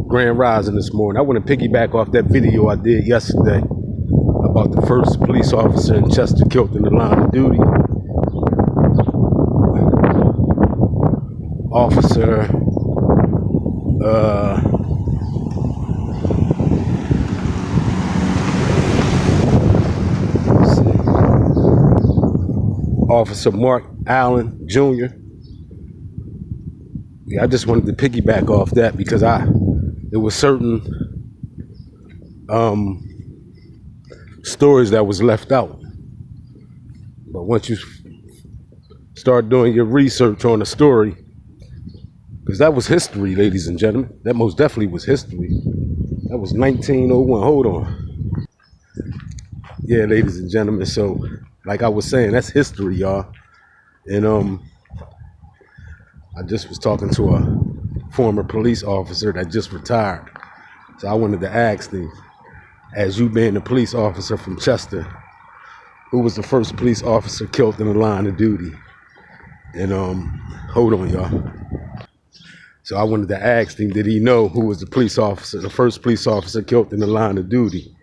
Grand Rising this morning. I want to piggyback off that video I did yesterday about the first police officer in Chester killed in the line of duty. Officer Officer Mark Allen Jr. Yeah, I just wanted to piggyback off that because there was certain stories that was left out. But once you start doing your research on the story, because that was history, ladies and gentlemen. That most definitely was history. That was 1901. Hold on. Yeah, ladies and gentlemen. So, like I was saying, that's history, y'all. And I just was talking to a former police officer that just retired. So I wanted to ask him, as you being a police officer from Chester, who was the first police officer killed in the line of duty? And hold on, y'all. So I wanted to ask him, did he know who was the police officer, the first police officer killed in the line of duty?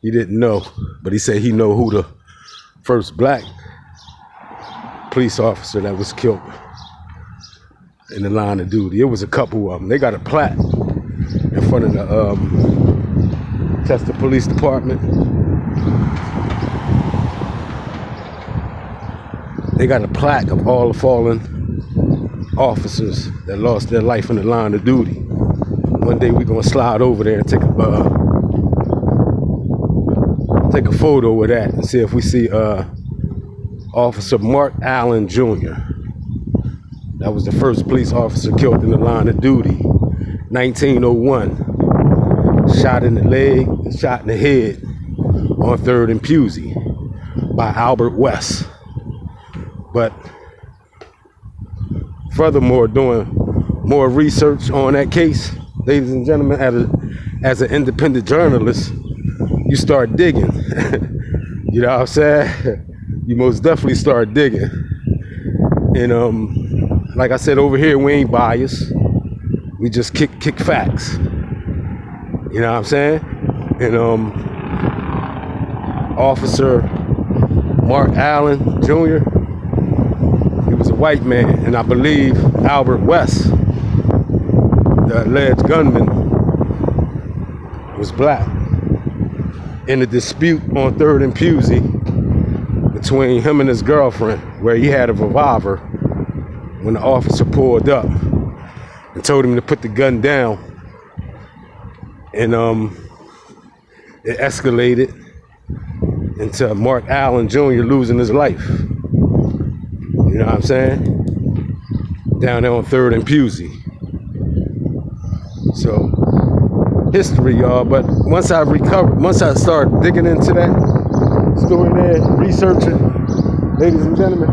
He didn't know, but he said he know who the first black police officer that was killed in the line of duty. It was a couple of them. They got a plaque in front of the Chester Police Department. They got a plaque of all the fallen officers that lost their life in the line of duty. One day we're gonna slide over there and take a photo of that and see if we see Officer Mark Allen Jr. That was the first police officer killed in the line of duty, 1901. Shot in the leg, shot in the head on 3rd and Pusey by Albert West. But furthermore, doing more research on that case, ladies and gentlemen, as an independent journalist, you start digging. You know what I'm saying? You most definitely start digging. And like I said, over here we ain't biased. We just kick facts. You know what I'm saying? And Officer Mark Allen Jr., he was a white man, and I believe Albert West, the alleged gunman, was black. In a dispute on 3rd and Pusey between him and his girlfriend, where he had a revolver, when the officer pulled up and told him to put the gun down, and it escalated into Mark Allen Jr. losing his life. You know what I'm saying? Down there on 3rd and Pusey. So, history, y'all. But once I start digging into that story there, researching, ladies and gentlemen,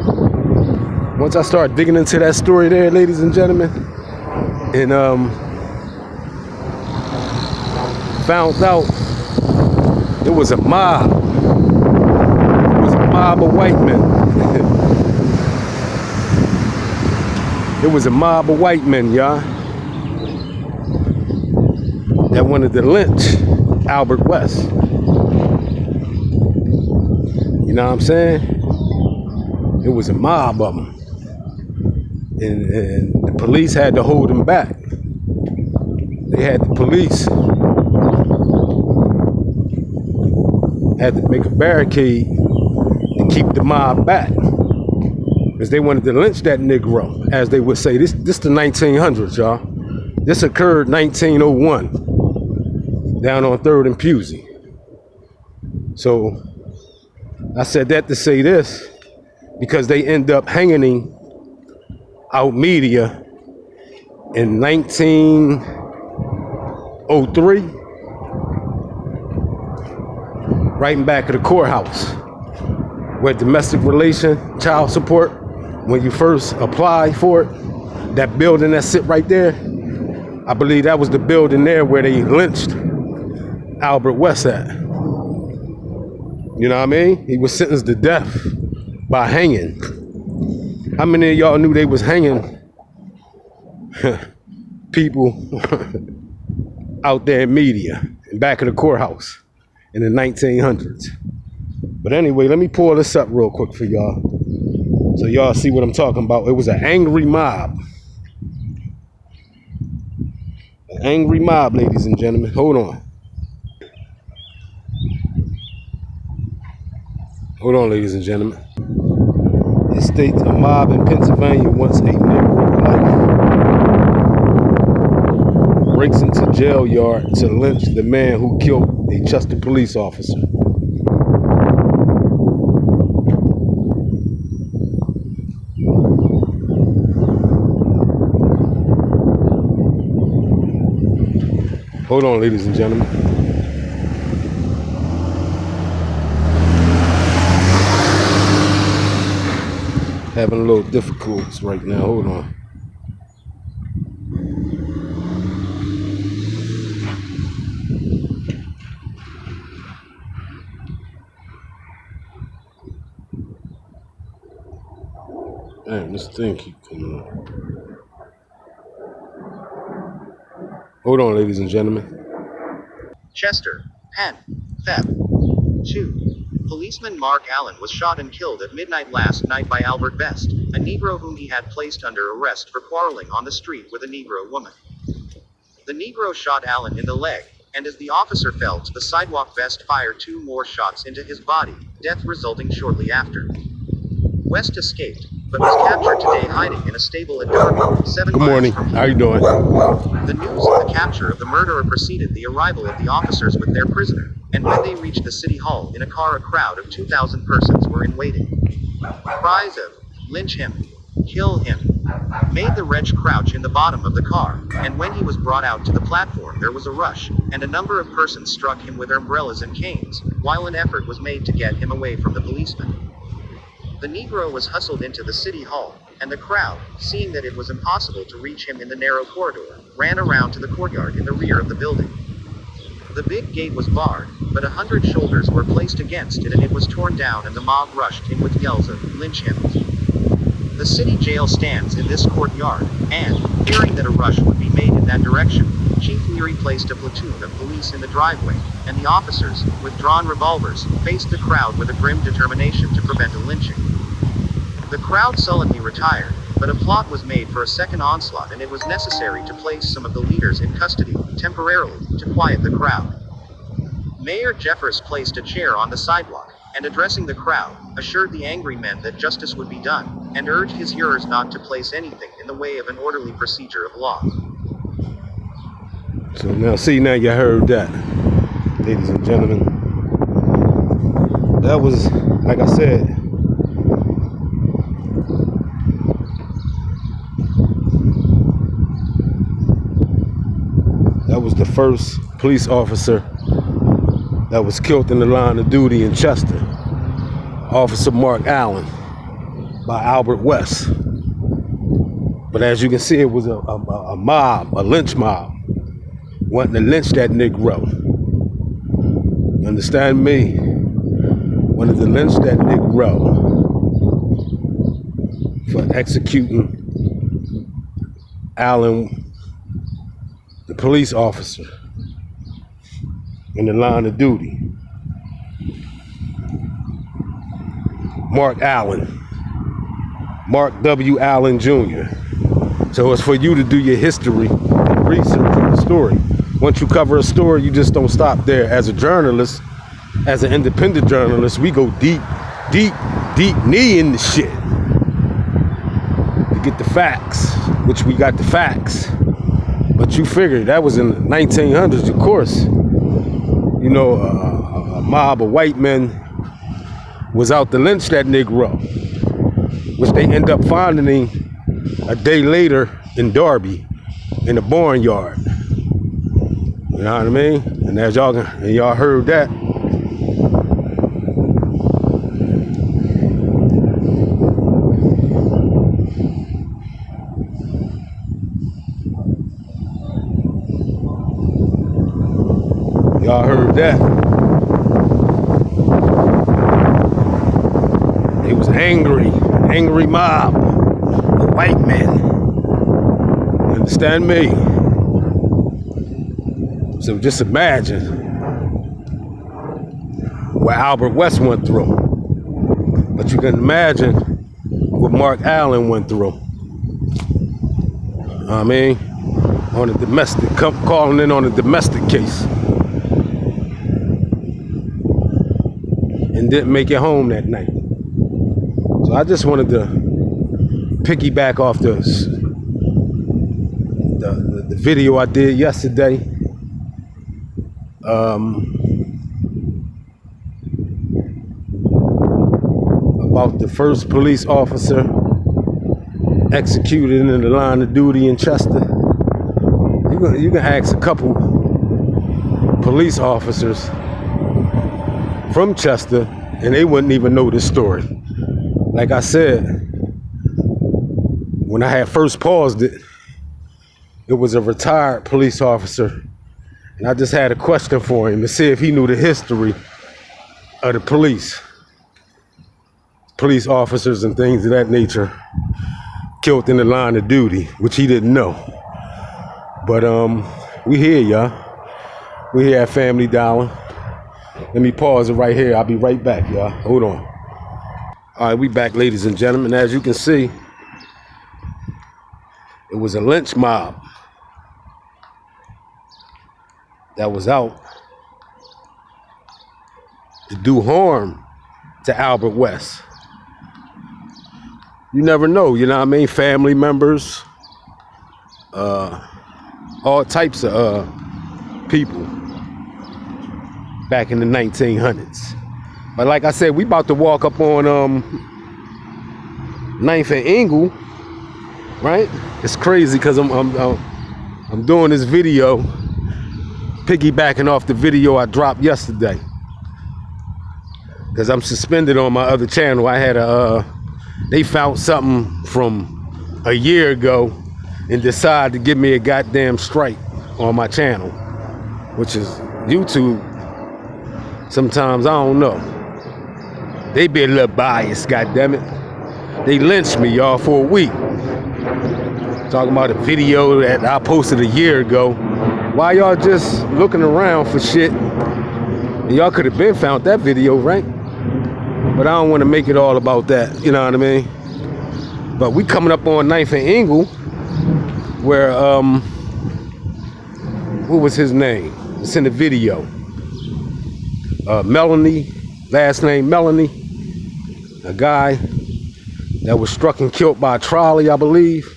once I start digging into that story there, ladies and gentlemen, and found out it was a mob. It was a mob of white men. It was a mob of white men, y'all, that wanted to lynch Albert West. You know what I'm saying? It was a mob of them. And the police had to hold them back. They had the police had to make a barricade to keep the mob back, because they wanted to lynch that Negro, as they would say. This the 1900s, y'all. This occurred 1901 down on 3rd and Pusey. So I said that to say this, because they end up hanging out media in 1903, right in back of the courthouse, where domestic relation, child support, when you first apply for it, that building that sit right there, I believe that was the building there where they lynched Albert West at. You know what I mean? He was sentenced to death by hanging. How many of y'all knew they was hanging people out there in media, in back of the courthouse in the 1900s. But anyway, let me pull this up real quick for y'all, so y'all see what I'm talking about. It was an angry mob. An angry mob, ladies and gentlemen. Hold on. Hold on, ladies and gentlemen. It states a mob in Pennsylvania wants a Negro life. Breaks into jail yard to lynch the man who killed a Chester police officer. Hold on, ladies and gentlemen. Having a little difficulties right now. Hold on. Damn, this thing keep coming on. Hold on, ladies and gentlemen. Chester, Penn, Feb. 2. Policeman Mark Allen was shot and killed at midnight last night by Albert Best, a Negro whom he had placed under arrest for quarreling on the street with a Negro woman. The Negro shot Allen in the leg, and as the officer fell to the sidewalk, Best fired 2 more shots into his body, death resulting shortly after. West escaped, but was captured today hiding in a stable at Darby, 7 Good miles morning. from How you doing? The news of the capture of the murderer preceded the arrival of the officers with their prisoner, and when they reached the city hall in a car, a crowd of 2,000 persons were in waiting. Cries of, "Lynch him! Kill him!" made the wretch crouch in the bottom of the car, and when he was brought out to the platform there was a rush, and a number of persons struck him with umbrellas and canes, while an effort was made to get him away from the policeman. The Negro was hustled into the city hall, and the crowd, seeing that it was impossible to reach him in the narrow corridor, ran around to the courtyard in the rear of the building. The big gate was barred, but 100 shoulders were placed against it and it was torn down, and the mob rushed in with yells of, "Lynch him!" The city jail stands in this courtyard, and, fearing that a rush would be made in that direction, Chief Leary placed a platoon of police in the driveway, and the officers, with drawn revolvers, faced the crowd with a grim determination to prevent a lynching. The crowd sullenly retired, but a plot was made for a second onslaught, and it was necessary to place some of the leaders in custody, temporarily, to quiet the crowd. Mayor Jeffers placed a chair on the sidewalk, and addressing the crowd, assured the angry men that justice would be done, and urged his hearers not to place anything in the way of an orderly procedure of law. So now you heard that, ladies and gentlemen. That was, like I said, that was the first police officer that was killed in the line of duty in Chester. Officer Mark Allen by Albert West. But as you can see, it was a mob, a lynch mob, wanting to lynch that Negro. You understand me? Wanted to lynch that Negro for executing Allen, the police officer, in the line of duty. Mark Allen, Mark W. Allen Jr. So it's for you to do your history and research on the story. Once you cover a story, you just don't stop there. As a journalist, as an independent journalist, we go deep knee in the shit to get the facts, which we got the facts. But you figure that was in the 1900s, of course. You know, a mob of white men was out to lynch that Negro, which they end up finding a day later in Darby, in a barnyard. You know what I mean? And as y'all heard that. Y'all heard that. It was angry mob, the white men. You understand me? So just imagine what Albert West went through. But you can imagine what Mark Allen went through. I mean, on a domestic, calling in on a domestic case. And didn't make it home that night. So I just wanted to piggyback off the video I did yesterday. About the first police officer executed in the line of duty in Chester. You can ask a couple police officers from Chester and they wouldn't even know this story. Like I said, when I had first paused it, it was a retired police officer, and I just had a question for him to see if he knew the history of the police officers and things of that nature killed in the line of duty, which he didn't know. But we here, y'all. We here at Family Dollar. Let me pause it right here. I'll be right back, y'all. Hold on. All right, we back, ladies and gentlemen. As you can see, it was a lynch mob that was out to do harm to Albert West. You never know, you know what I mean? Family members, all types of people back in the 1900s. But like I said, we about to walk up on 9th and Ingle, right? It's crazy because I'm doing this video piggybacking off the video I dropped yesterday, because I'm suspended on my other channel. I had they found something from a year ago and decided to give me a goddamn strike on my channel, which is YouTube. Sometimes I don't know. They be a little biased, goddammit. They lynched me, y'all, for a week. Talking about a video that I posted a year ago. Why y'all just looking around for shit? Y'all could have been found that video, right? But I don't want to make it all about that, you know what I mean? But we coming up on 9th and Ingle, where, what was his name? It's in the video. Melanie, last name Melanie, a guy that was struck and killed by a trolley, I believe.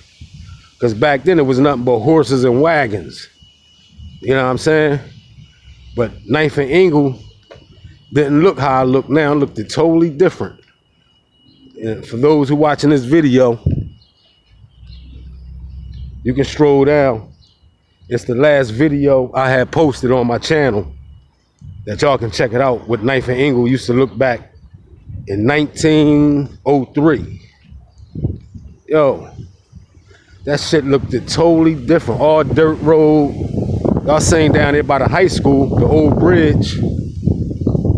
Because back then it was nothing but horses and wagons. You know what I'm saying? But 9th and Ingle didn't look how I look now. It looked totally different. And for those who watching this video, you can stroll down. It's the last video I had posted on my channel that y'all can check it out, what 9th and Ingle used to look back in 1903. Yo, that shit looked totally different. All dirt road. Y'all seen down there by the high school, the old bridge,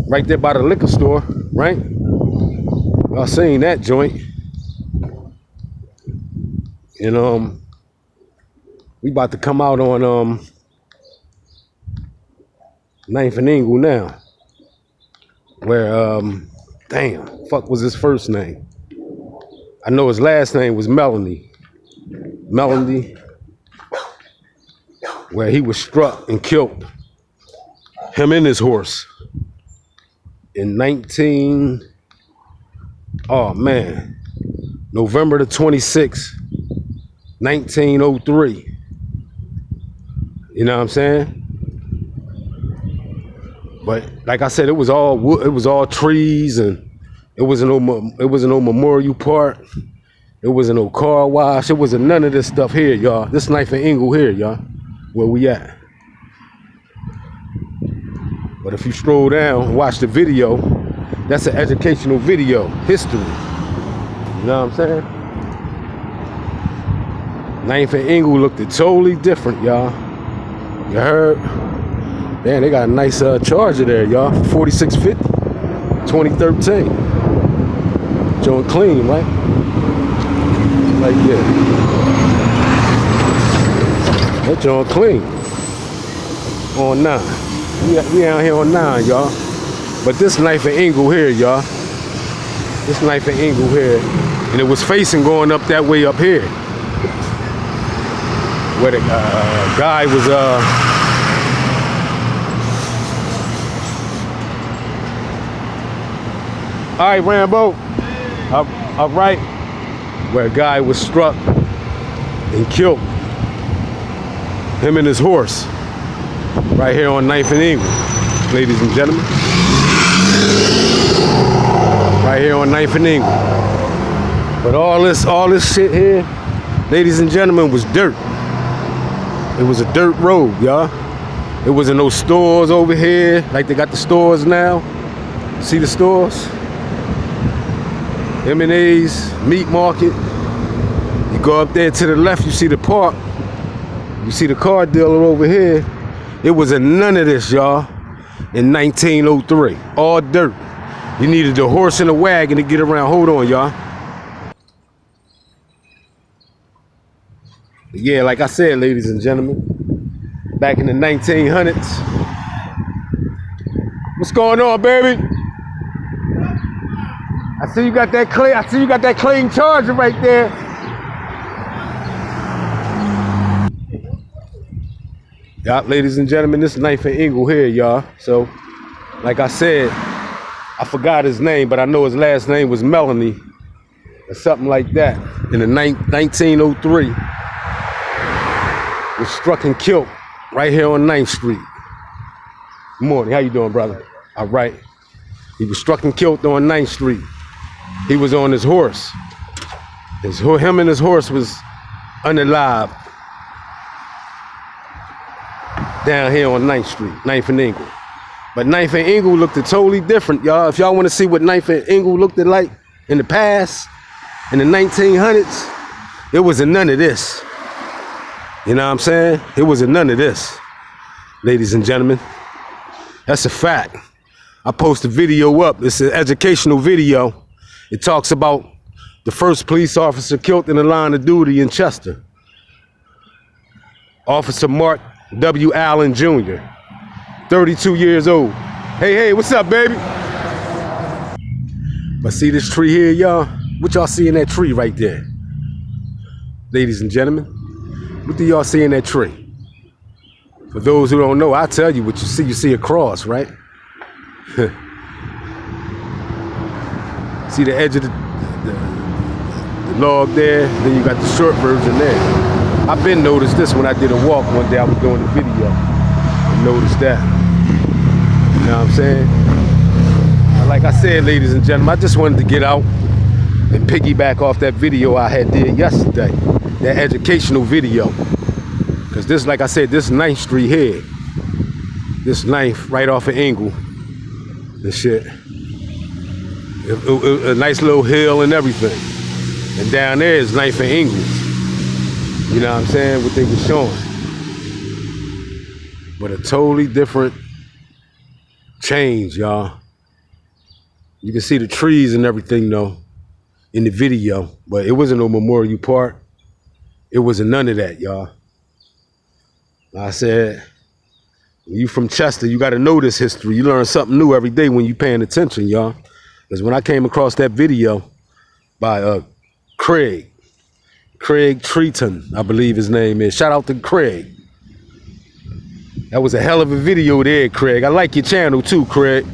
right there by the liquor store, right? Y'all seen that joint. And we about to come out on 9th and Ingle now, where damn, fuck was his first name? I know his last name was Melanie, where he was struck and killed, him and his horse, in November the 26th, 1903. You know what I'm saying? But like I said, it was all wood, it was all trees, and it wasn't no memorial park. It wasn't no car wash. It wasn't none of this stuff here, y'all. This 9th and Ingle here, y'all, where we at. But if you stroll down and watch the video, that's an educational video, history. You know what I'm saying? 9th and Ingle looked totally different, y'all. You heard? Man, they got a nice Charger there, y'all. 4650, 2013. Joint clean, right? Like, yeah. That joint clean. on 9. We out here on 9, y'all. But this knife and angle here, y'all. This knife and angle here. And it was facing going up that way up here. Where the guy was, all right, Rambo. All right. Where a guy was struck and killed. Him and his horse. Right here on 9th and Ingle, ladies and gentlemen. Right here on 9th and Ingle. But all this shit here, ladies and gentlemen, was dirt. It was a dirt road, y'all. It wasn't no stores over here like they got the stores now. See the stores? M&A's, meat market. You go up there to the left, you see the park. You see the car dealer over here. It wasn't none of this, y'all, in 1903. All dirt. You needed a horse and a wagon to get around. Hold on, y'all. Yeah, like I said, ladies and gentlemen, back in the 1900s. What's going on, baby? I see you got that clean Charger right there. Y'all, ladies and gentlemen, this 9th and Ingle here, y'all. So, like I said, I forgot his name, but I know his last name was Melanie or something like that. In the 1903, was struck and killed right here on 9th Street. Good morning, how you doing, brother? All right. He was struck and killed on 9th Street. He was on his horse. Him and his horse was unalive. Down here on 9th Street, 9th and Ingle. But 9th and Ingle looked totally different, y'all. If y'all want to see what 9th and Ingle looked like in the past, in the 1900s, it wasn't none of this. You know what I'm saying? It wasn't none of this, ladies and gentlemen. That's a fact. I post a video up. It's an educational video. It talks about the first police officer killed in the line of duty in Chester. Officer Mark W. Allen Jr., 32 years old. Hey, what's up, baby? But see this tree here, y'all? What y'all see in that tree right there? Ladies and gentlemen, what do y'all see in that tree? For those who don't know, I'll tell you what you see. You see a cross, right? See the edge of the log there? Then you got the short version there. I've been noticed this when I did a walk one day. I was doing a video and noticed that. You know what I'm saying? Like I said, ladies and gentlemen, I just wanted to get out and piggyback off that video I had did yesterday, that educational video. Because this, like I said, this 9th Street here, this 9th right off of Ingle, this shit, a nice little hill and everything. And down there is 9th and Ingle. You know what I'm saying? What they were showing. But a totally different change, y'all. You can see the trees and everything, though, in the video. But it wasn't no Memorial Park. It wasn't none of that, y'all. Like I said, when you from Chester, you got to know this history. You learn something new every day when you paying attention, y'all. Because when I came across that video by Craig Treaton, I believe his name is. Shout out to Craig. That was a hell of a video there, Craig. I like your channel too, Craig.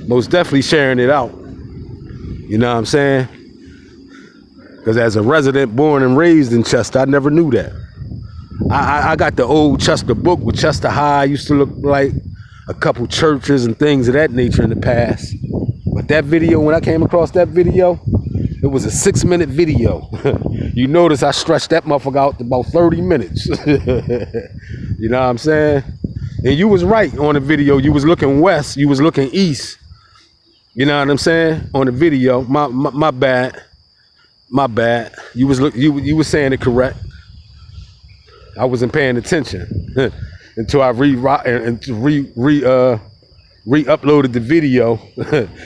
Most definitely sharing it out. You know what I'm saying? Because as a resident born and raised in Chester, I never knew that. I got the old Chester book with Chester High used to look like, a couple churches and things of that nature in the past. But that video, when I came across that video, it was a 6-minute video. You notice I stretched that motherfucker out to about 30 minutes. You know what I'm saying? And you was right on the video. You was looking west, you was looking east. You know what I'm saying? On the video, my bad. My bad. You was saying it correct. I wasn't paying attention until I re-uploaded the video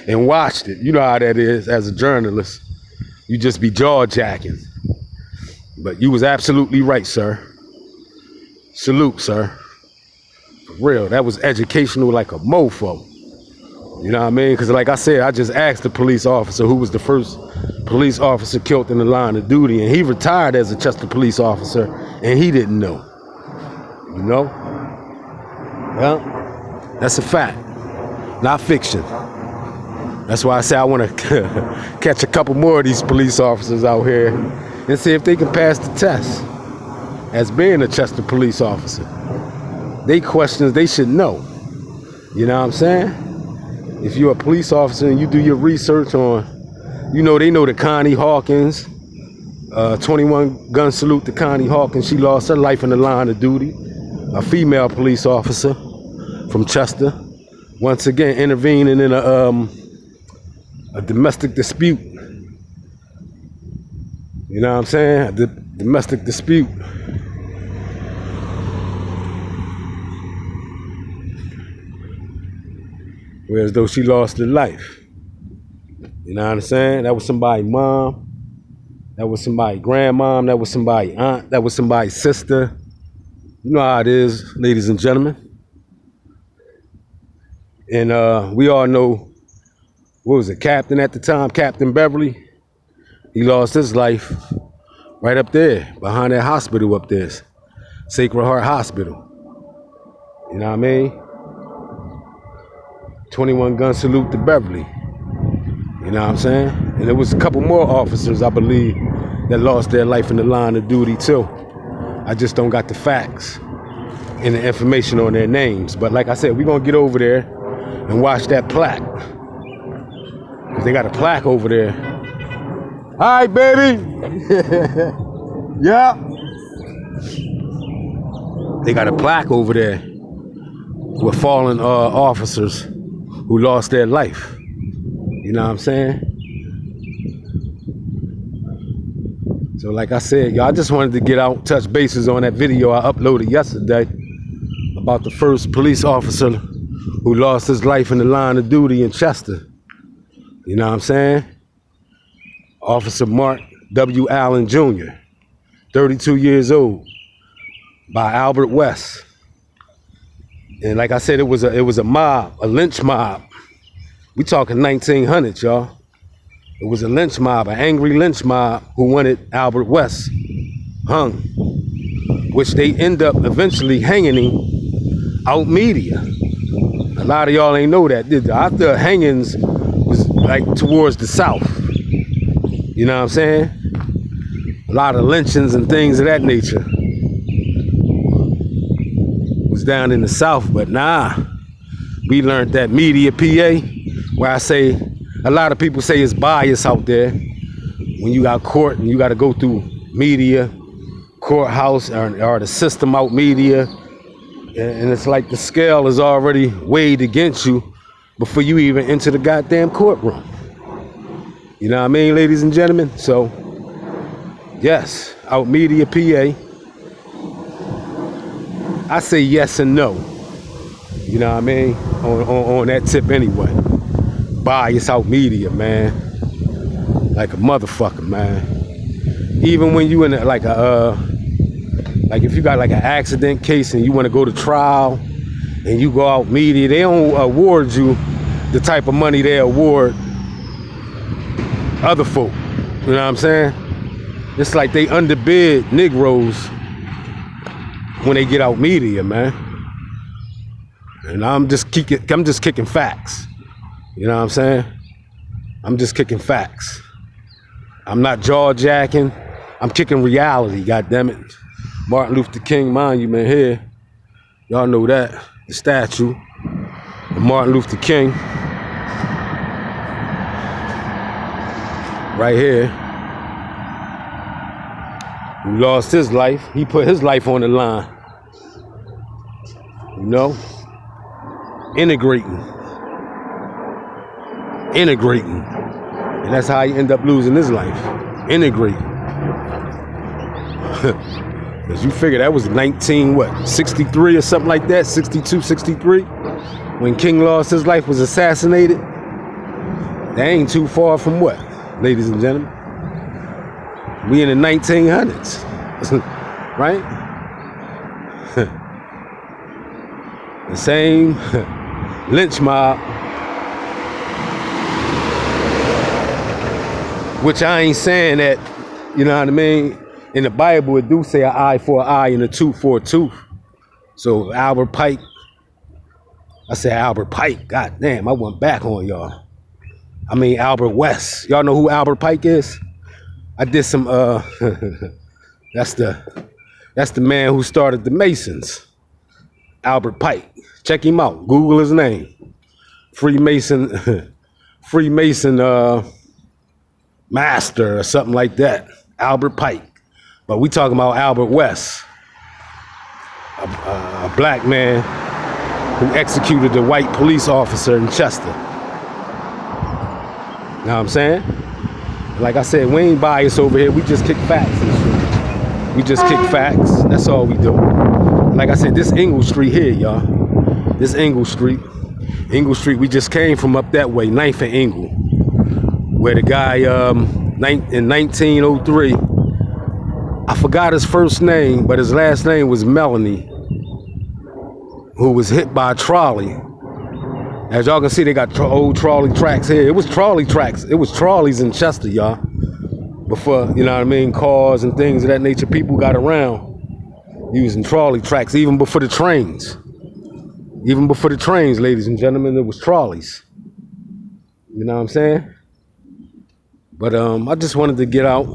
and watched it. You know how that is as a journalist. You just be jaw-jacking. But you was absolutely right, sir. Salute, sir. For real, that was educational like a mofo. You know what I mean? Because like I said, I just asked the police officer who was the first police officer killed in the line of duty, and he retired as a Chester police officer, and he didn't know. You know? Yeah, that's a fact, not fiction. That's why I say I want to catch a couple more of these police officers out here and see if they can pass the test as being a Chester police officer. They questions they should know. You know what I'm saying? If you're a police officer and you do your research on, you know, they know that Connie Hawkins, 21 gun salute to Connie Hawkins. She lost her life in the line of duty. A female police officer from Chester, once again intervening in a domestic dispute. You know what I'm saying? A domestic dispute. Whereas though she lost her life. You know what I'm saying? That was somebody's mom. That was somebody's grandmom. That was somebody's aunt. That was somebody's sister. You know how it is, ladies and gentlemen. And we all know, what was it, Captain at the time, Captain Beverly? He lost his life right up there, behind that hospital up there, Sacred Heart Hospital. You know what I mean? 21 gun salute to Beverly. You know what I'm saying? And there was a couple more officers, I believe, that lost their life in the line of duty too. I just don't got the facts and the information on their names. But like I said, we're gonna get over there and watch that plaque. Cause they got a plaque over there. Hi, baby. Yeah. They got a plaque over there with fallen officers who lost their life. You know what I'm saying? So like I said, y'all, I just wanted to get out, touch bases on that video I uploaded yesterday about the first police officer who lost his life in the line of duty in Chester. You know what I'm saying? Officer Mark W. Allen Jr., 32 years old, by Albert West. And like I said, it was a mob, a lynch mob. We talking 1900s, y'all. It was a lynch mob, an angry lynch mob who wanted Albert West hung, which they end up eventually hanging him out media. A lot of y'all ain't know that, did they? After hangings was like towards the south. You know what I'm saying? A lot of lynchings and things of that nature was down in the south, but nah, we learned that media PA, where I say, a lot of people say it's bias out there. When you got court and you got to go through media, courthouse, or the system out media, and it's like the scale is already weighed against you before you even enter the goddamn courtroom. You know what I mean, ladies and gentlemen? So, yes, out media PA, I say yes and no. You know what I mean? On that tip anyway. Bias out media, man. Like a motherfucker, man. Even when you in like if you got like an accident case and you want to go to trial and you go out media, they don't award you the type of money they award other folk. You know what I'm saying? It's like they underbid Negroes when they get out media, man. And I'm just kicking facts. You know what I'm saying? I'm just kicking facts. I'm not jaw-jacking. I'm kicking reality, goddammit. Martin Luther King monument here. Y'all know that. The statue of Martin Luther King. Right here. Who lost his life. He put his life on the line. You know? Integrating. And that's how he end up losing his life. Integrating. Because you figure that was 63 or something like that, 62, 63, when King lost his life, was assassinated. That ain't too far from what, ladies and gentlemen? We in the 1900s, right? The same lynch mob, which I ain't saying that, you know what I mean? In the Bible, it do say an eye for an eye and a tooth for a tooth. So Albert Pike, I said Albert Pike, god damn, I went back on y'all. I mean Albert West. Y'all know who Albert Pike is? I did some, that's the man who started the Masons. Albert Pike. Check him out. Google his name. Freemason master or something like that. Albert Pike. But we talking about Albert West, a black man who executed a white police officer in Chester. Know what I'm saying? Like I said, we ain't biased over here. We just kick facts and shit. We just kick facts. That's all we do. Like I said, this Ingle Street here, y'all. This Ingle Street, we just came from up that way, 9th and Ingle, where the guy in 1903, I forgot his first name, but his last name was Melanie, who was hit by a trolley. As y'all can see, they got old trolley tracks here. It was trolley tracks. It was trolleys in Chester, y'all. Before, you know what I mean, cars and things of that nature, people got around using trolley tracks, even before the trains. Even before the trains, ladies and gentlemen, there was trolleys. You know what I'm saying? But I just wanted to get out,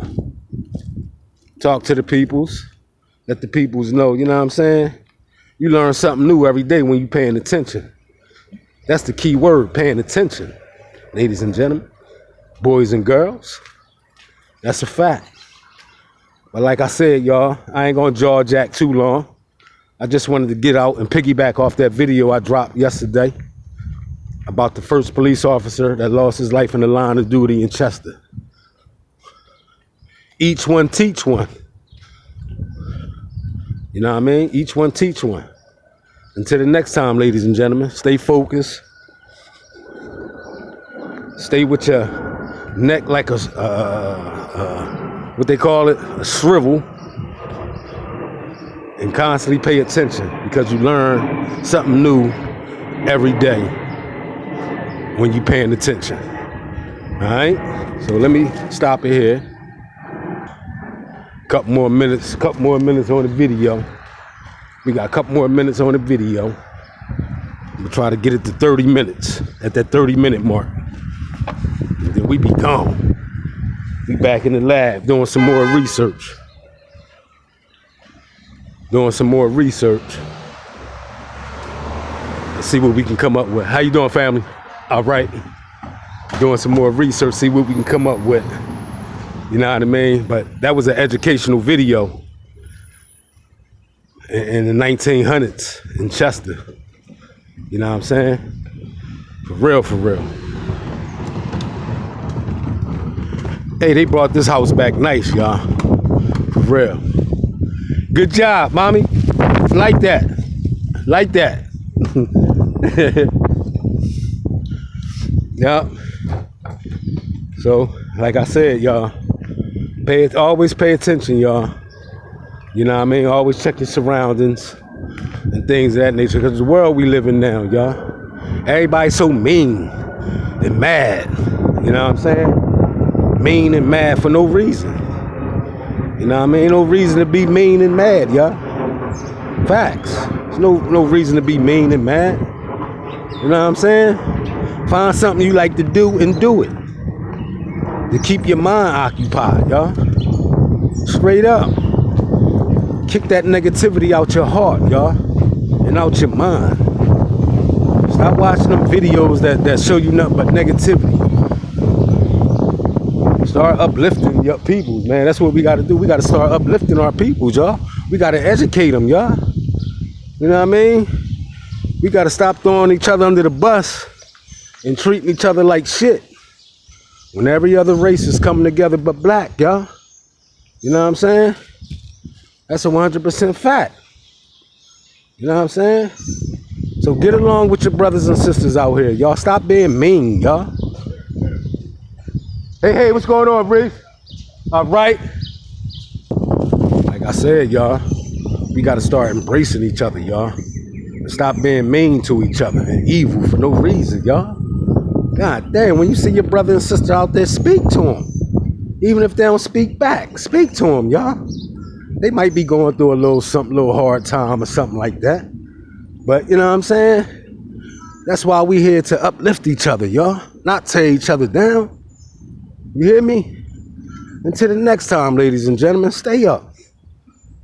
talk to the peoples, let the peoples know, you know what I'm saying? You learn something new every day when you're paying attention. That's the key word, paying attention, ladies and gentlemen, boys and girls. That's a fact. But like I said, y'all, I ain't gonna jaw jack too long. I just wanted to get out and piggyback off that video I dropped yesterday about the first police officer that lost his life in the line of duty in Chester. Each one teach one. You know what I mean? Each one teach one. Until the next time, ladies and gentlemen, stay focused. Stay with your neck like a, what they call it, a shrivel. And constantly pay attention, because you learn something new every day when you're paying attention. All right? So let me stop it here. Couple more minutes on the video. We got a couple more minutes on the video. I'm gonna try to get it to 30 minutes, at that 30-minute mark. And then we be gone. We back in the lab doing some more research. Let's see what we can come up with. How you doing, family? All right. Doing some more research, see what we can come up with. You know what I mean? But that was an educational video in the 1900s in Chester. You know what I'm saying? For real, for real. Hey, they brought this house back nice, y'all. For real. Good job, mommy. Like that. Like that. Yep. So, like I said, y'all, always pay attention, y'all. You know what I mean? Always check your surroundings and things of that nature, because the world we live in now, y'all, everybody's so mean and mad. You know what I'm saying? Mean and mad for no reason. You know what I mean? No reason to be mean and mad, y'all. Facts. There's no reason to be mean and mad. You know what I'm saying? Find something you like to do and do it. To keep your mind occupied, y'all. Straight up. Kick that negativity out your heart, y'all. And out your mind. Stop watching them videos that show you nothing but negativity. Start uplifting your peoples, man. That's what we got to do. We got to start uplifting our peoples, y'all. We got to educate them, y'all. You know what I mean? We got to stop throwing each other under the bus and treating each other like shit when every other race is coming together but black, y'all. You know what I'm saying? That's a 100% fact. You know what I'm saying? So get along with your brothers and sisters out here, y'all. Stop being mean, y'all. Hey, what's going on, Reese? All right. Like I said, y'all, we got to start embracing each other, y'all. Stop being mean to each other and evil for no reason, y'all. God damn, when you see your brother and sister out there, speak to them. Even if they don't speak back, speak to them, y'all. They might be going through a little hard time or something like that. But you know what I'm saying? That's why we here to uplift each other, y'all. Not tear each other down. You hear me? Until the next time, ladies and gentlemen, stay up.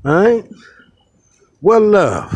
All right? Well, love.